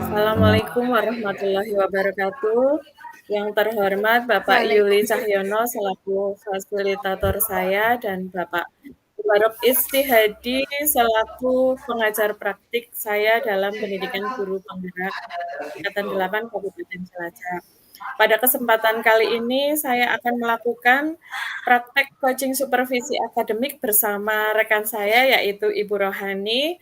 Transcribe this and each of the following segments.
Assalamualaikum warahmatullahi wabarakatuh. Yang terhormat Bapak Yuli Waalaikumsalam. Cahyono selaku fasilitator saya dan Bapak Mubarok Istihadi selaku pengajar praktik saya dalam pendidikan guru penggerak Tingkatan 8 Kabupaten Cilacap. Pada kesempatan kali ini saya akan melakukan praktek coaching supervisi akademik bersama rekan saya yaitu Ibu Rohani.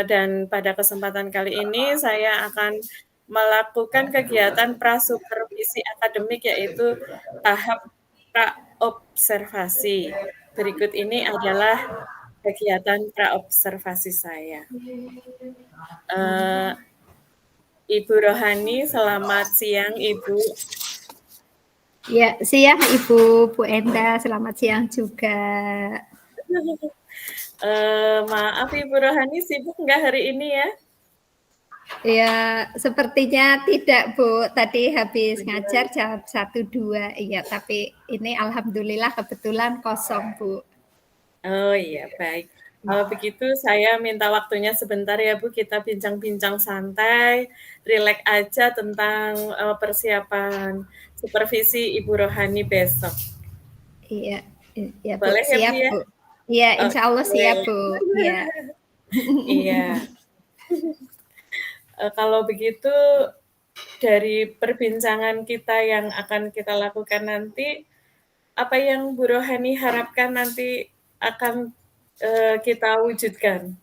Dan pada kesempatan kali ini saya akan melakukan kegiatan prasupervisi akademik yaitu tahap praobservasi. Berikut ini adalah kegiatan praobservasi saya. Ibu Rohani, selamat siang Ibu. Ya, siang Ibu, Bu Enda, selamat siang juga. Maaf Ibu Rohani, sibuk nggak hari ini ya? Ya, sepertinya tidak Bu, tadi habis ngajar jam 1-2, iya, tapi ini alhamdulillah kebetulan kosong Bu. Oh iya, baik. Kalau begitu saya minta waktunya sebentar ya Bu, kita bincang-bincang santai, rileks aja tentang persiapan supervisi Ibu Rohani besok. Iya, ya Bu, Boleh ya Bu siap ya? Bu. Iya, insya Allah Oke. siap Bu. Iya. Iya. Kalau begitu, dari perbincangan kita yang akan kita lakukan nanti, apa yang Bu Rohani harapkan nanti akan kita wujudkan?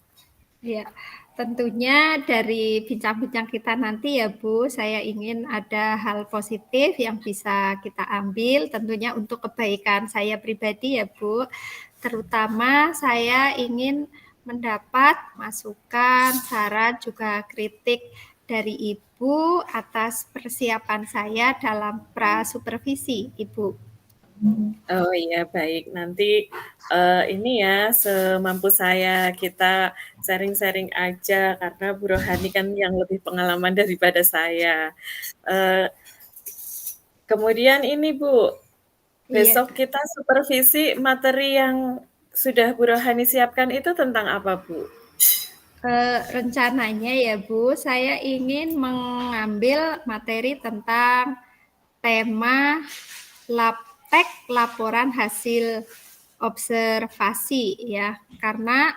Ya, tentunya dari bincang-bincang kita nanti ya Bu, saya ingin ada hal positif yang bisa kita ambil tentunya untuk kebaikan saya pribadi ya Bu. Terutama saya ingin mendapat masukan, saran, juga kritik dari Ibu atas persiapan saya dalam prasupervisi, Ibu. Oh iya, baik. Nanti ini ya, semampu saya kita sharing-sharing aja karena Bu Rohani kan yang lebih pengalaman daripada saya. Eh, Kemudian ini Bu, Iya. besok kita supervisi materi yang sudah Bu Rohani siapkan itu tentang apa Bu? Rencananya ya Bu, saya ingin mengambil materi tentang tema laptek laporan hasil observasi ya, karena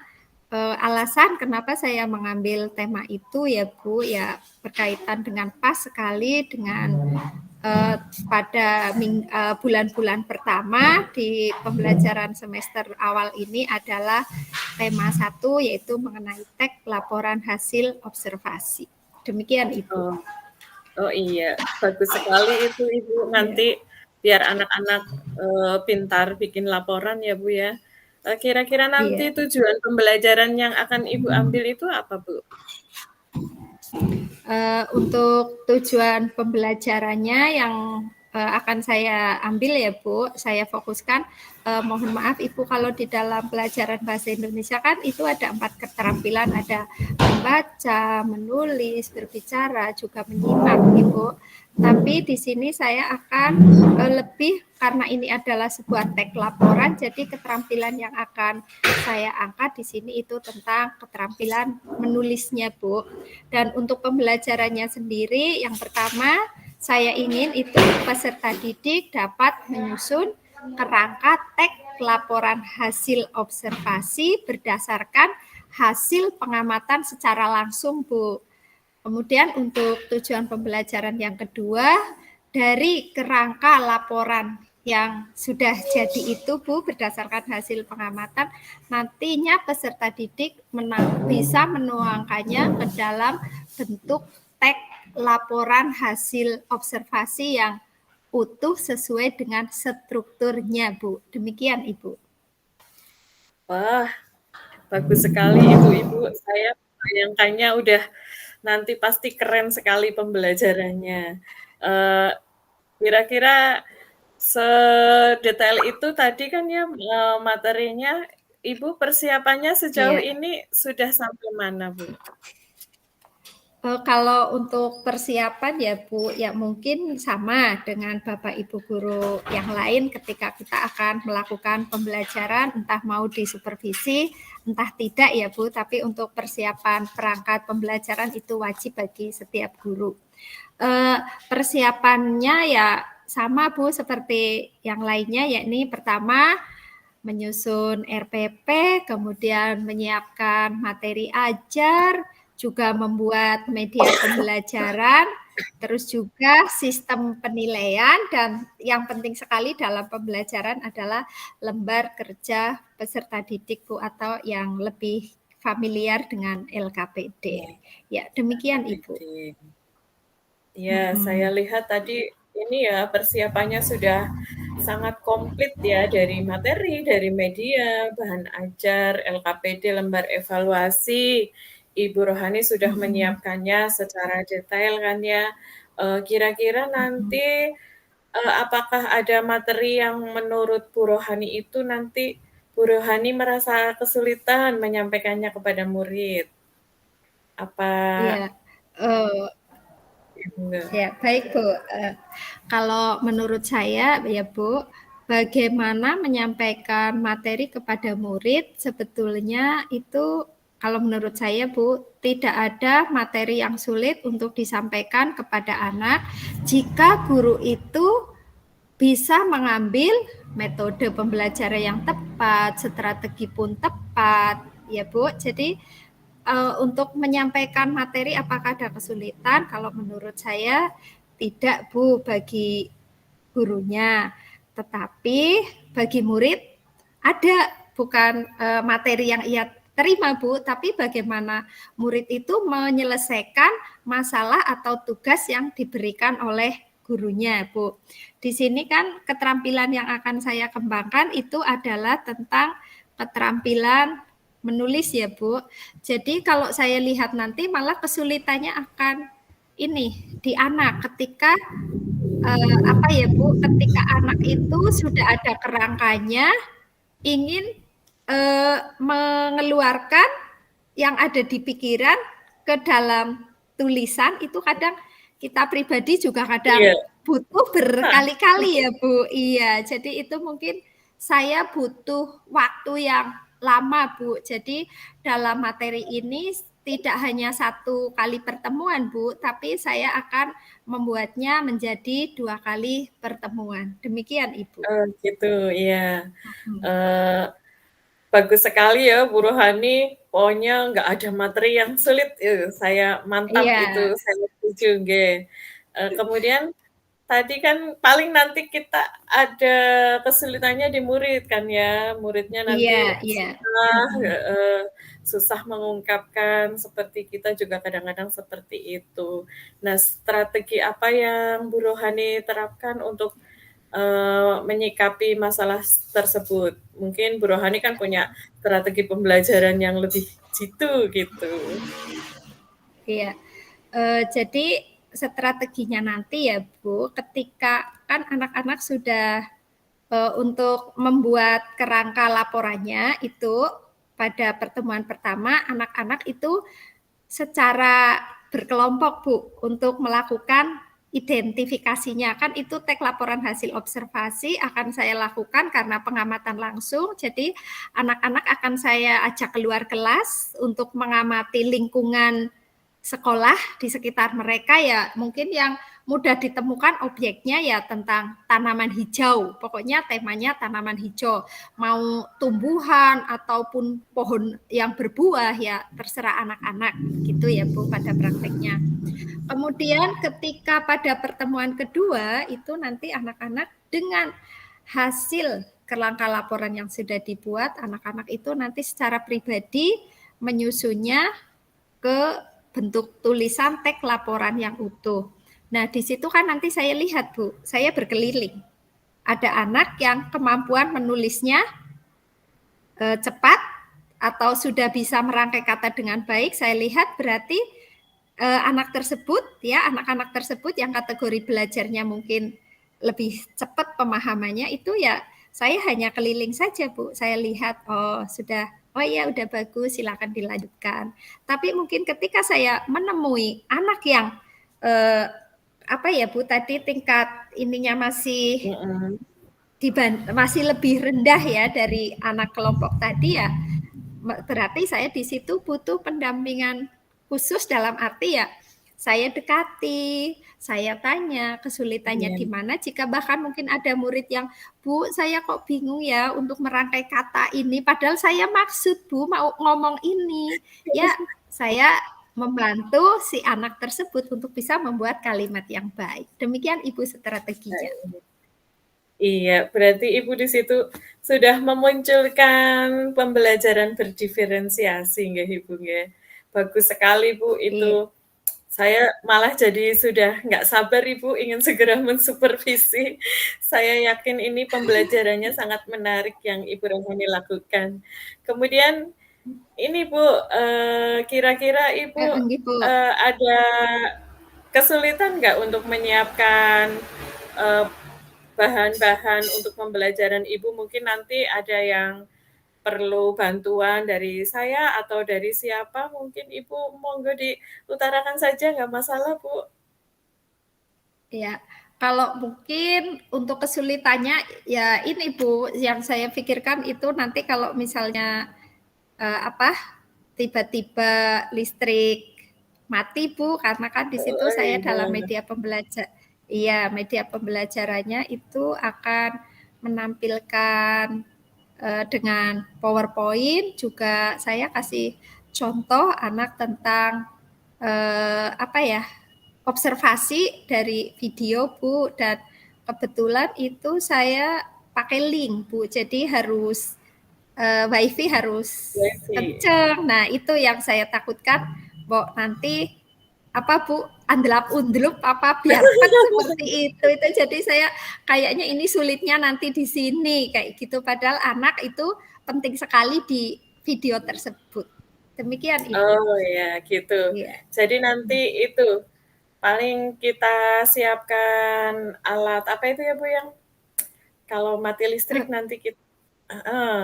alasan kenapa saya mengambil tema itu ya Bu, ya berkaitan dengan pas sekali dengan pada bulan-bulan pertama di pembelajaran semester awal ini adalah tema 1 yaitu mengenai teks laporan hasil observasi. Demikian Ibu. Oh, oh iya, bagus sekali itu Ibu. Ya. Nanti biar anak-anak pintar bikin laporan ya Bu ya. Kira-kira nanti Iya. tujuan pembelajaran yang akan Ibu ambil itu apa Bu? Untuk tujuan pembelajarannya yang akan saya ambil ya Bu, saya fokuskan, mohon maaf Ibu kalau di dalam pelajaran bahasa Indonesia kan itu ada 4 keterampilan, ada membaca, menulis, berbicara, juga menyimak Ibu. Tapi di sini saya akan lebih karena ini adalah sebuah teks laporan, jadi keterampilan yang akan saya angkat di sini itu tentang keterampilan menulisnya Bu. Dan untuk pembelajarannya sendiri, yang pertama saya ingin itu peserta didik dapat menyusun kerangka teks laporan hasil observasi berdasarkan hasil pengamatan secara langsung Bu. Kemudian untuk tujuan pembelajaran yang kedua, dari kerangka laporan yang sudah jadi itu Bu berdasarkan hasil pengamatan, nantinya peserta didik bisa menuangkannya ke dalam bentuk teks laporan hasil observasi yang utuh sesuai dengan strukturnya Bu. Demikian Ibu. Wah, bagus sekali Ibu-ibu. Saya bayangkannya udah nanti pasti keren sekali pembelajarannya. Eh, Kira-kira sedetail itu tadi kan ya materinya. Ibu persiapannya sejauh Iya. ini sudah sampai mana Bu? Kalau untuk persiapan ya Bu, ya mungkin sama dengan Bapak Ibu guru yang lain ketika kita akan melakukan pembelajaran, entah mau disupervisi, entah tidak ya Bu, tapi untuk persiapan perangkat pembelajaran itu wajib bagi setiap guru. Persiapannya ya sama Bu seperti yang lainnya, yakni pertama menyusun RPP, kemudian menyiapkan materi ajar, juga membuat media pembelajaran, terus juga sistem penilaian, dan yang penting sekali dalam pembelajaran adalah lembar kerja peserta didik Bu, atau yang lebih familiar dengan LKPD. Ya, demikian Ibu. Ya, saya lihat tadi ini ya persiapannya sudah sangat komplit ya, dari materi, dari media, bahan ajar, LKPD, lembar evaluasi. Ibu Rohani sudah menyiapkannya secara detail kan ya. Kira-kira nanti apakah ada materi yang menurut Bu Rohani itu nanti Bu Rohani merasa kesulitan menyampaikannya kepada murid? Apa Ya, enggak? ya baik Bu. Kalau menurut saya ya Bu, bagaimana menyampaikan materi kepada murid sebetulnya itu kalau menurut saya Bu, tidak ada materi yang sulit untuk disampaikan kepada anak jika guru itu bisa mengambil metode pembelajaran yang tepat, strategi pun tepat, ya Bu. Jadi untuk menyampaikan materi apakah ada kesulitan? Kalau menurut saya tidak Bu bagi gurunya, tetapi bagi murid ada, bukan materi yang ia terima Bu, tapi bagaimana murid itu menyelesaikan masalah atau tugas yang diberikan oleh gurunya Bu. Di sini kan keterampilan yang akan saya kembangkan itu adalah tentang keterampilan menulis ya Bu. Jadi kalau saya lihat nanti malah kesulitannya akan ini di anak ketika apa ya Bu, ketika anak itu sudah ada kerangkanya, ingin mengeluarkan yang ada di pikiran ke dalam tulisan, itu kadang kita pribadi juga kadang Iya. butuh berkali-kali ya Bu. Iya, jadi itu mungkin saya butuh waktu yang lama Bu. Jadi dalam materi ini tidak hanya satu kali pertemuan Bu, tapi saya akan membuatnya menjadi 2 kali pertemuan. Demikian Ibu. Oh gitu, iya. Eee, bagus sekali ya Bu Rohani, pokoknya nggak ada materi yang sulit, saya mantap itu, Iya, saya setuju nggih. Kemudian tadi kan paling nanti kita ada kesulitannya di murid kan ya, muridnya iya, nanti iya. susah heeh, susah mengungkapkan, seperti kita juga kadang-kadang seperti itu. Nah, strategi apa yang Bu Rohani terapkan untuk menyikapi masalah tersebut. Mungkin Bu Rohani kan punya strategi pembelajaran yang lebih jitu gitu. Iya. Jadi strateginya nanti ya Bu, ketika kan anak-anak sudah untuk membuat kerangka laporannya itu pada pertemuan pertama anak-anak itu secara berkelompok Bu untuk melakukan identifikasinya. Kan itu teks laporan hasil observasi akan saya lakukan karena pengamatan langsung. Jadi anak-anak akan saya ajak keluar kelas untuk mengamati lingkungan sekolah di sekitar mereka, ya mungkin yang mudah ditemukan objeknya ya tentang tanaman hijau. Pokoknya temanya tanaman hijau. Mau tumbuhan ataupun pohon yang berbuah ya terserah anak-anak gitu ya Bu pada prakteknya. Kemudian ketika pada pertemuan kedua itu nanti anak-anak dengan hasil kerangka laporan yang sudah dibuat, anak-anak itu nanti secara pribadi menyusunnya ke bentuk tulisan teks laporan yang utuh. Nah, di situ kan nanti saya lihat, Bu, saya berkeliling. Ada anak yang kemampuan menulisnya cepat atau sudah bisa merangkai kata dengan baik, saya lihat berarti anak tersebut ya, anak-anak tersebut yang kategori belajarnya mungkin lebih cepat pemahamannya itu ya saya hanya keliling saja Bu. Saya lihat oh sudah oh iya udah bagus, silakan dilanjutkan. Tapi mungkin ketika saya menemui anak yang apa ya Bu tadi tingkat ininya masih lebih rendah ya dari anak kelompok tadi ya, berarti saya di situ butuh pendampingan khusus dalam arti ya saya dekati, saya tanya kesulitannya Iya. di mana. Jika bahkan mungkin ada murid yang, Bu, saya kok bingung ya untuk merangkai kata ini, padahal saya maksud Bu mau ngomong ini. Ya, saya membantu si anak tersebut untuk bisa membuat kalimat yang baik. Demikian Ibu strateginya. Iya, berarti Ibu di situ sudah memunculkan pembelajaran berdiferensiasi nggih Ibu nggih. Bagus sekali Bu Iya. itu. Saya malah jadi sudah nggak sabar Ibu ingin segera mensupervisi. Saya yakin ini pembelajarannya sangat menarik yang Ibu Rohani lakukan. Kemudian ini Bu, kira-kira Ibu, Nggih, Bu. ada kesulitan nggak untuk menyiapkan, eee, bahan-bahan untuk pembelajaran Ibu? Mungkin nanti ada yang perlu bantuan dari saya atau dari siapa, mungkin Ibu monggo diutarakan saja, nggak masalah, Bu. Ya, kalau mungkin untuk kesulitannya ya ini Bu, yang saya pikirkan itu nanti kalau misalnya apa tiba-tiba listrik mati Bu, karena kan di situ Oh, saya dalam iya. media iya media pembelajarannya itu akan menampilkan dengan PowerPoint juga saya kasih contoh anak tentang apa ya observasi dari video Bu dan kebetulan itu saya pakai link Bu jadi harus wifi harus Wifi. kenceng. Nah itu yang saya takutkan Bo nanti apa Bu andlap-undlup apa biarpet seperti itu jadi saya kayaknya ini sulitnya nanti di sini kayak gitu padahal anak itu penting sekali di video tersebut. Demikian Ibu. Oh, ya, gitu. Iya. Jadi nanti itu, paling kita siapkan alat apa itu ya, Bu, yang kalau mati listrik Eh, nanti kita heeh.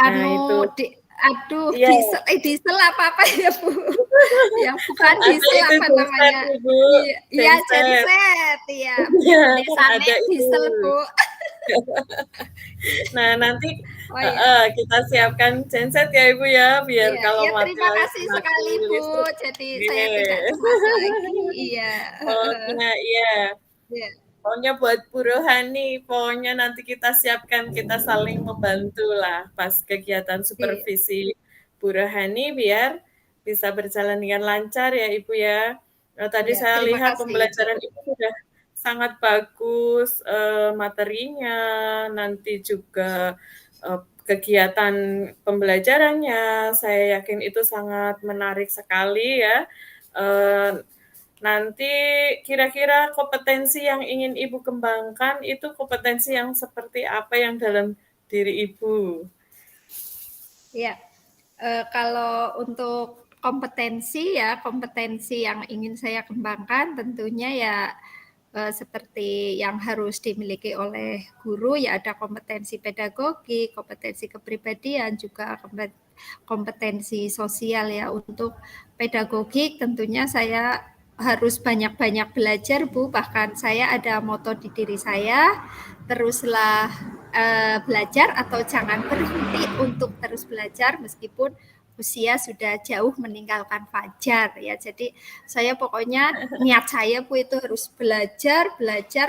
Nah, itu. aduh Iya. diesel apa ya Bu? Yang Kan bukan ada diesel itu apa genset namanya? Ibu, Iya, iya genset. genset, iya. Iya, kan Desane ada itu. diesel Bu. Nah, nanti Oh ya, kita siapkan genset ya Ibu ya, biar iya, kalau ya mati terima kasih mati sekali Bu. listrik Jadi saya tidak oke. cemas lagi. Iya, Pokoknya iya. iya, Pokoknya buat Bu Rohani, pokoknya nanti kita siapkan, kita saling membantu lah pas kegiatan iya, supervisi Bu Rohani biar bisa berjalan dengan lancar ya Ibu ya. Tadi iya. saya Terima lihat kasih Bu. pembelajaran Ibu sudah sangat bagus materinya, nanti juga kegiatan pembelajarannya, saya yakin itu sangat menarik sekali ya. Eh, Nanti kira-kira kompetensi yang ingin Ibu kembangkan itu kompetensi yang seperti apa yang dalam diri Ibu? Iya. Kalau untuk kompetensi yang ingin saya kembangkan tentunya ya seperti yang harus dimiliki oleh guru ya ada kompetensi pedagogi, kompetensi kepribadian, juga kompetensi sosial ya. Untuk pedagogik tentunya saya harus banyak-banyak belajar Bu, bahkan saya ada moto di diri saya, teruslah belajar atau jangan berhenti untuk terus belajar meskipun usia sudah jauh meninggalkan fajar ya. Jadi saya pokoknya niat saya Bu itu harus belajar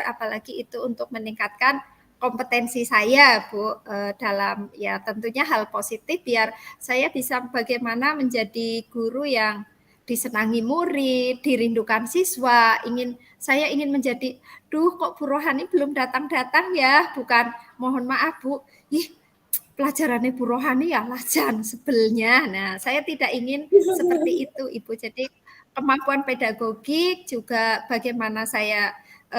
apalagi itu untuk meningkatkan kompetensi saya Bu dalam ya tentunya hal positif biar saya bisa bagaimana menjadi guru yang disenangi murid, dirindukan siswa, saya ingin menjadi, duh kok Bu Rohani belum datang-datang ya, bukan mohon maaf Bu, ih pelajarannya Bu Rohani ya lajan sebelnya. Nah, saya tidak ingin seperti itu Ibu. Jadi kemampuan pedagogik juga bagaimana saya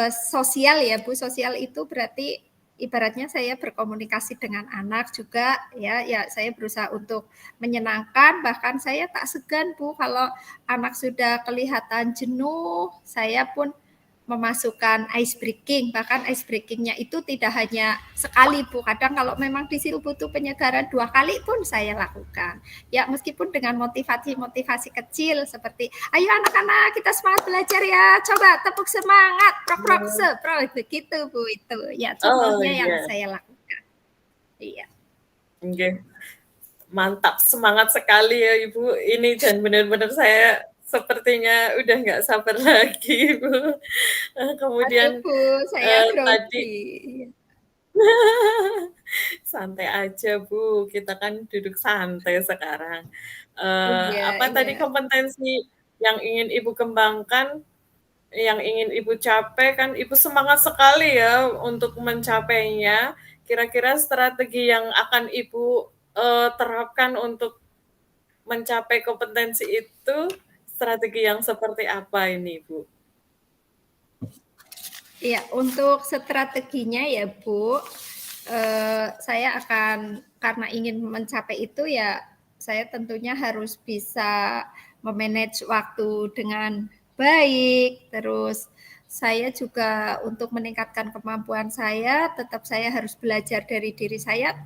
sosial ya Bu. Sosial itu berarti ibaratnya saya berkomunikasi dengan anak juga ya saya berusaha untuk menyenangkan, bahkan saya tak segan Bu kalau anak sudah kelihatan jenuh, saya pun memasukkan ice breaking, bahkan ice breakingnya itu tidak hanya sekali Bu, kadang kalau memang di situ butuh penyegaran 2 kali pun saya lakukan. Ya meskipun dengan motivasi-motivasi kecil seperti, ayo anak-anak kita semangat belajar ya, coba tepuk semangat, prok-prok sepro, begitu Bu itu. Ya Oh contohnya yang iya, saya lakukan. Iya. nggih. Mantap, semangat sekali ya Ibu ini dan benar-benar saya sepertinya udah nggak sabar lagi Ibu. Kemudian, Aduh Bu, saya tadi grogi. santai aja Bu, kita kan duduk santai sekarang. Iya, Apa tadi iya. kompetensi yang ingin Ibu kembangkan, yang ingin Ibu capai kan Ibu semangat sekali ya untuk mencapainya. Kira-kira strategi yang akan Ibu, terapkan untuk mencapai kompetensi itu, strategi yang seperti apa ini, Bu? Iya, untuk strateginya ya Bu, saya akan karena ingin mencapai itu ya saya tentunya harus bisa memanage waktu dengan baik, terus saya juga untuk meningkatkan kemampuan saya, tetap saya harus belajar dari diri saya.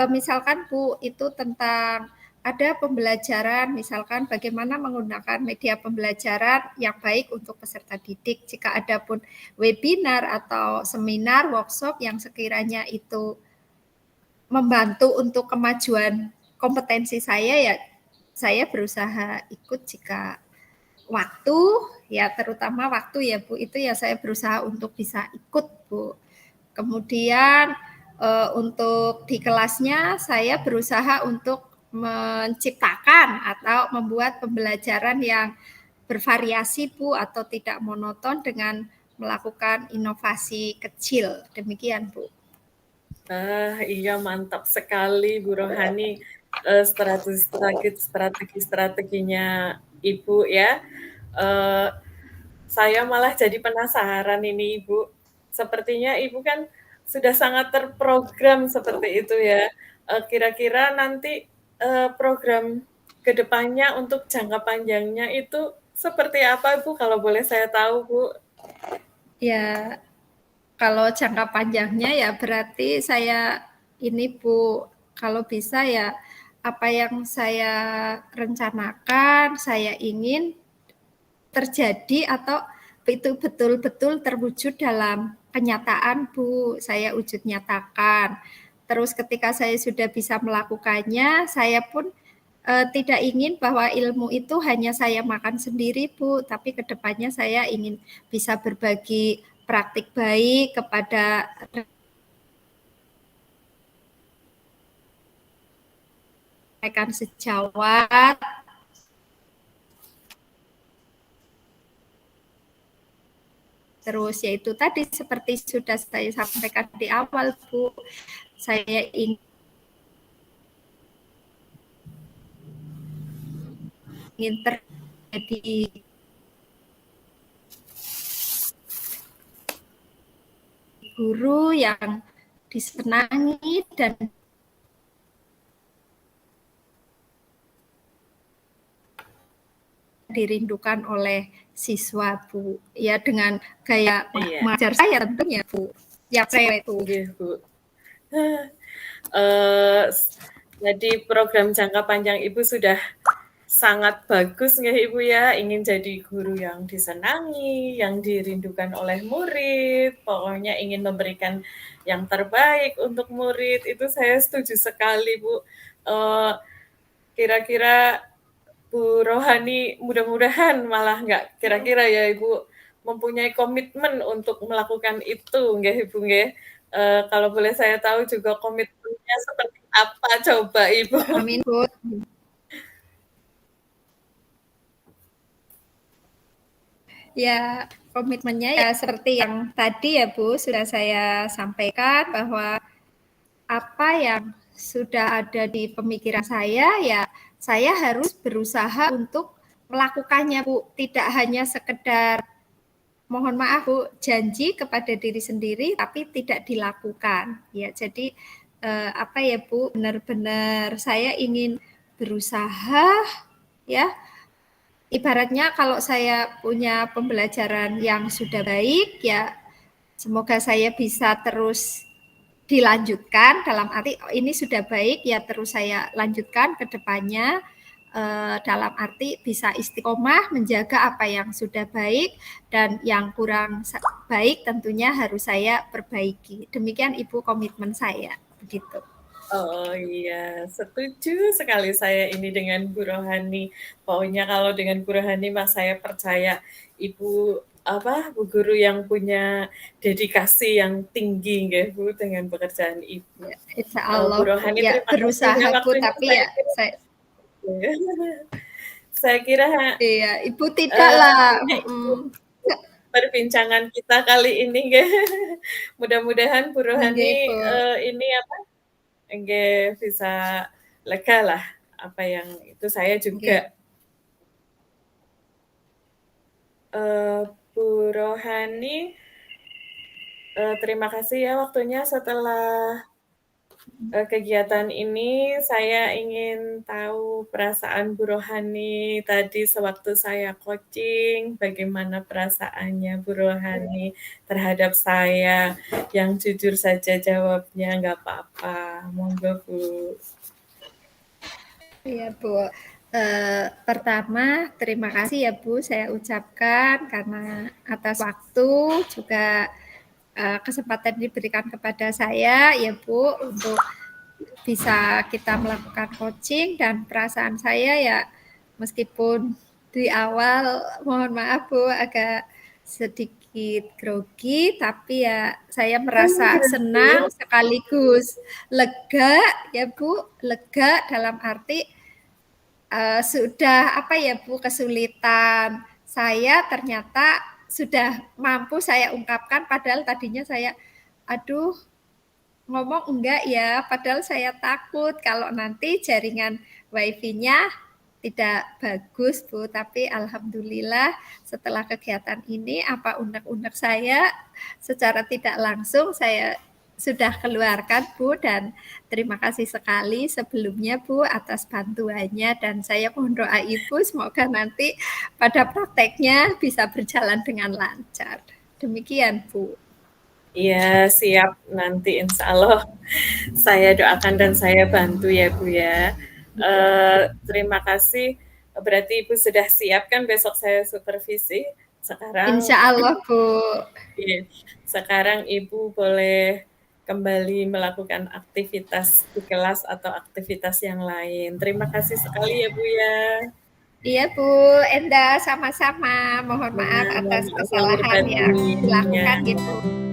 Misalkan Bu, itu tentang ada pembelajaran, misalkan bagaimana menggunakan media pembelajaran yang baik untuk peserta didik. Jika ada pun webinar atau seminar, workshop yang sekiranya itu membantu untuk kemajuan kompetensi saya, ya saya berusaha ikut jika waktu, ya terutama waktu ya Bu, itu ya saya berusaha untuk bisa ikut Bu. Kemudian untuk di kelasnya saya berusaha untuk menciptakan atau membuat pembelajaran yang bervariasi Bu atau tidak monoton dengan melakukan inovasi kecil. Demikian Bu. Iya mantap sekali Bu Rohani, strategi-strateginya Ibu ya. Eee, saya malah jadi penasaran ini Ibu. Sepertinya Ibu kan sudah sangat terprogram seperti itu ya. Kira-kira nanti, program ke depannya untuk jangka panjangnya itu seperti apa Bu, kalau boleh saya tahu Bu? Ya, kalau jangka panjangnya ya berarti saya ini Bu, kalau bisa ya apa yang saya rencanakan, saya ingin terjadi atau itu betul-betul terwujud dalam kenyataan Bu, saya wujud nyatakan. Terus ketika saya sudah bisa melakukannya, saya pun tidak ingin bahwa ilmu itu hanya saya makan sendiri Bu, tapi kedepannya saya ingin bisa berbagi praktik baik kepada rekan sejawat. Terus yaitu tadi seperti sudah saya sampaikan di awal Bu, saya ingin terjadi guru yang disenangi dan dirindukan oleh siswa Bu. Ya dengan gaya Iya, mengajar saya tentunya Bu. Ya cewek Bu. nggih Bu. Eee, jadi program jangka panjang Ibu sudah sangat bagus nggih Ibu ya, ingin jadi guru yang disenangi, yang dirindukan oleh murid, pokoknya ingin memberikan yang terbaik untuk murid, itu saya setuju sekali Bu. Eee, kira-kira Bu Rohani mudah-mudahan malah nggak kira-kira ya Ibu mempunyai komitmen untuk melakukan itu nggih Ibu nggih. Kalau boleh saya tahu juga komitmennya seperti apa coba Ibu? Ya, amin Bu. Ya, komitmennya ya seperti yang tadi ya Bu sudah saya sampaikan bahwa apa yang sudah ada di pemikiran saya ya saya harus berusaha untuk melakukannya Bu, tidak hanya sekedar mohon maaf Bu janji kepada diri sendiri tapi tidak dilakukan. Ya, jadi apa ya Bu, benar-benar saya ingin berusaha ya ibaratnya kalau saya punya pembelajaran yang sudah baik, ya semoga saya bisa terus dilanjutkan, dalam arti ini sudah baik, ya terus saya lanjutkan ke depannya, dalam arti bisa istiqomah menjaga apa yang sudah baik, dan yang kurang baik tentunya harus saya perbaiki. Demikian Ibu komitmen saya, begitu. Oh iya, setuju sekali saya ini dengan Bu Rohani. Pokoknya kalau dengan Bu Rohani mah saya percaya Ibu Bu guru yang punya dedikasi yang tinggi nggih Bu dengan pekerjaan Ibu. Ya, insya Allah Bu Bu, Rohani ya terima kasih ya berusaha Bu, waktunya tapi saya ya kira saya kira iya Ibu tidak lah. hanya itu perbincangan kita kali ini nggih. Mudah-mudahan Bu Nggih Rohani Bu. ini nggih bisa lega lah apa yang itu saya Nggih. juga Bu Rohani terima kasih ya waktunya setelah kegiatan ini saya ingin tahu perasaan Bu Rohani tadi sewaktu saya coaching, bagaimana perasaannya Bu Rohani terhadap saya, yang jujur saja jawabnya nggak apa-apa, monggo Bu. Iya Bu. Pertama terima kasih ya Bu saya ucapkan karena atas waktu juga kesempatan diberikan kepada saya ya Bu untuk bisa kita melakukan coaching, dan perasaan saya ya meskipun di awal mohon maaf Bu agak sedikit grogi, tapi ya saya merasa senang sekaligus lega ya Bu, lega dalam arti sudah apa ya Bu, kesulitan saya ternyata sudah mampu saya ungkapkan, padahal tadinya saya aduh ngomong enggak ya, padahal saya takut kalau nanti jaringan wifi-nya tidak bagus Bu, tapi alhamdulillah setelah kegiatan ini apa unek-unek saya secara tidak langsung saya sudah keluarkan Bu, dan terima kasih sekali sebelumnya Bu atas bantuannya, dan saya mohon doa Ibu semoga nanti pada prakteknya bisa berjalan dengan lancar. Demikian Bu. Iya, siap. Nanti insya Allah saya doakan dan saya bantu ya Bu ya. Terima kasih. Berarti Ibu sudah siap kan besok saya supervisi. Sekarang Insya Allah Bu. Iya. Sekarang Ibu boleh kembali melakukan aktivitas di kelas atau aktivitas yang lain. Terima kasih sekali ya Bu ya. Iya Bu, Enda sama-sama. Mohon maaf Ya, mohon atas maaf lahir kesalahan yang batin. Ya. dilakukan gitu.